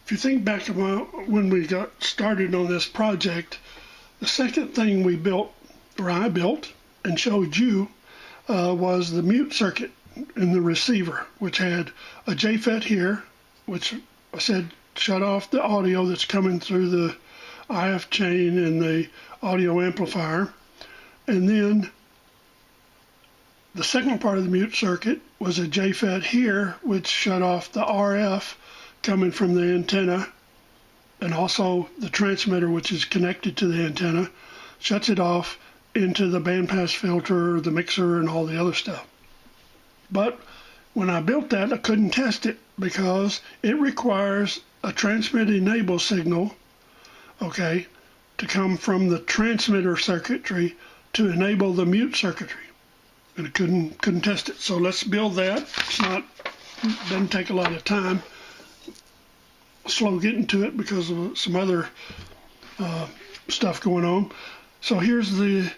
If you think back to when we got started on this project, the second thing we built, or I built and showed you, was the mute circuit in the receiver, which had a JFET here, which I said shut off the audio that's coming through the IF chain and the audio amplifier. And then the second part of the mute circuit was a JFET here, which shut off the RF coming from the antenna, and also the transmitter, which is connected to the antenna, shuts it off into the bandpass filter, the mixer, and all the other stuff. But when I built that, I couldn't test it because it requires a transmit enable signal, okay, to come from the transmitter circuitry to enable the mute circuitry, and I couldn't test it. So let's build that. Doesn't take a lot of time. Slow getting to it because of some other stuff going on. So here's the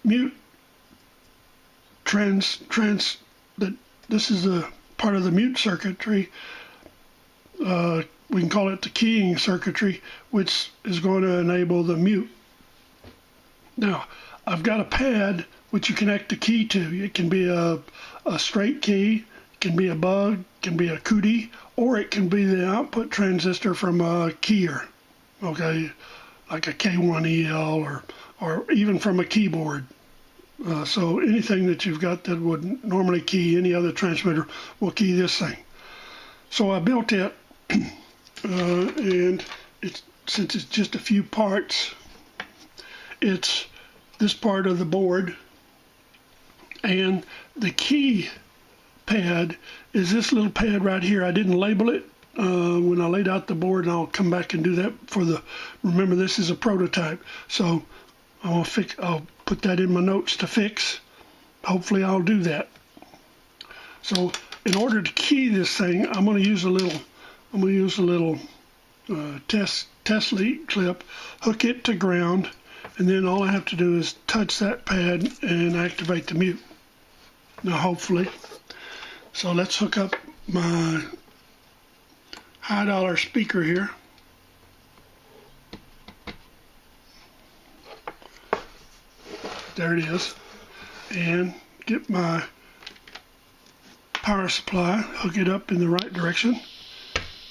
mute this is the part of the mute circuitry. We can call it the keying circuitry, which is going to enable the mute. Now, I've got a pad which you connect the key to. It can be a straight key, it can be a bug, it can be a CUDI, or it can be the output transistor from a keyer, okay, like a K1EL or even from a keyboard. So anything that you've got that would normally key any other transmitter will key this thing. So I built it, and since it's just a few parts, it's this part of the board, and the key pad is this little pad right here. I didn't label it when I laid out the board, and I'll come back and do that remember this is a prototype, so I'll put that in my notes to fix. Hopefully I'll do that. So in order to key this thing, I'm going to use a little test lead clip, hook it to ground, and then all I have to do is touch that pad and activate the mute. Now hopefully. So let's hook up my high dollar speaker here. There it is. And get my power supply, hook it up in the right direction,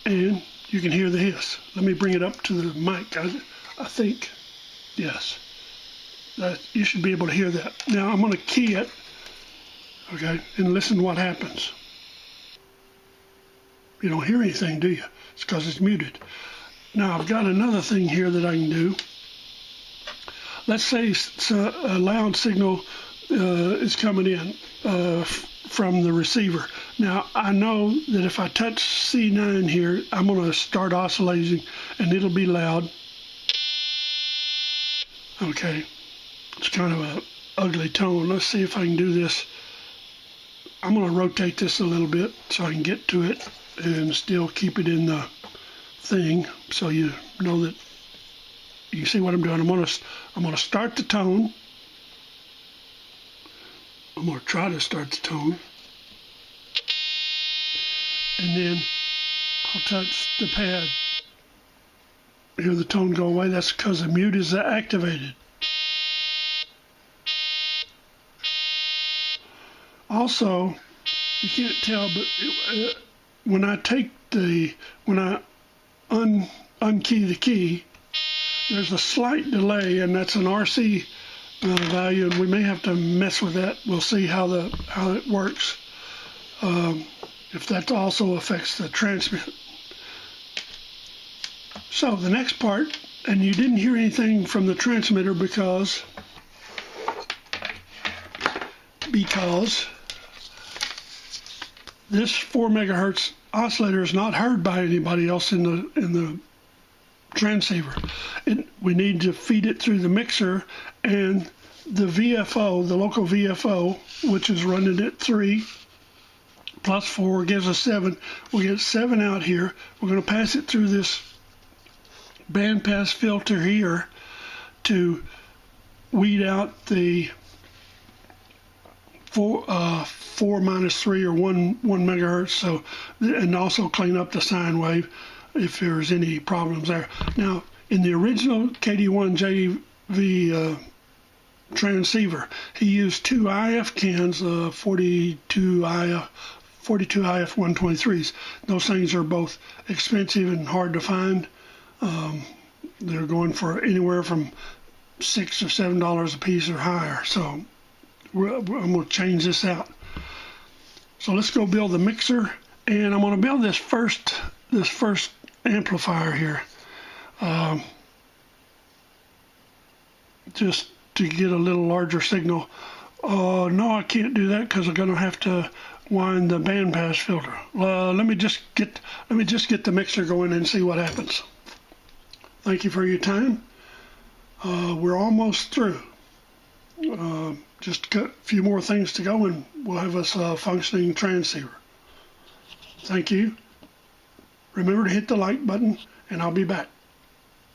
and you can hear the hiss. Let me bring it up to the mic. I think, yes, you should be able to hear that. Now I'm going to key it, okay, and listen to what happens. You don't hear anything, do you? It's because it's muted. Now I've got another thing here that I can do. Let's say a loud signal is coming in from the receiver. Now I know that if I touch C9 here, I'm going to start oscillating and it'll be loud. Okay, it's kind of an ugly tone. Let's see if I can do this. I'm going to rotate this a little bit so I can get to it and still keep it in the thing, so you know that you see what I'm doing. I'm going to start the tone. I'm going to try to start the tone, and then I'll touch the pad. Hear the tone go away. That's because the mute is activated. Also, you can't tell, but when I unkey the key, there's a slight delay, and that's an RC value, and we may have to mess with that. We'll see how it works. If that also affects the transmit. So the next part, and you didn't hear anything from the transmitter because this 4 megahertz oscillator is not heard by anybody else in the transceiver. We need to feed it through the mixer, and the VFO, the local VFO, which is running at 3 plus 4 gives us 7. We get 7 out here. We're going to pass it through this bandpass filter here to weed out the 4 minus 3 or 1 megahertz, so, and also clean up the sine wave. if there's any problems there. Now, in the original KD1JV transceiver, he used two IF cans, 42 IF123s. Those things are both expensive and hard to find. They're going for anywhere from $6 or $7 a piece or higher. So I'm going to change this out. So let's go build the mixer, and I'm going to build this first amplifier here, just to get a little larger signal. No, I can't do that because I'm going to have to wind the bandpass filter. Let me just get the mixer going and see what happens. Thank you for your time. We're almost through. Just a few more things to go, and we'll have us a functioning transceiver. Thank you. Remember to hit the like button, and I'll be back.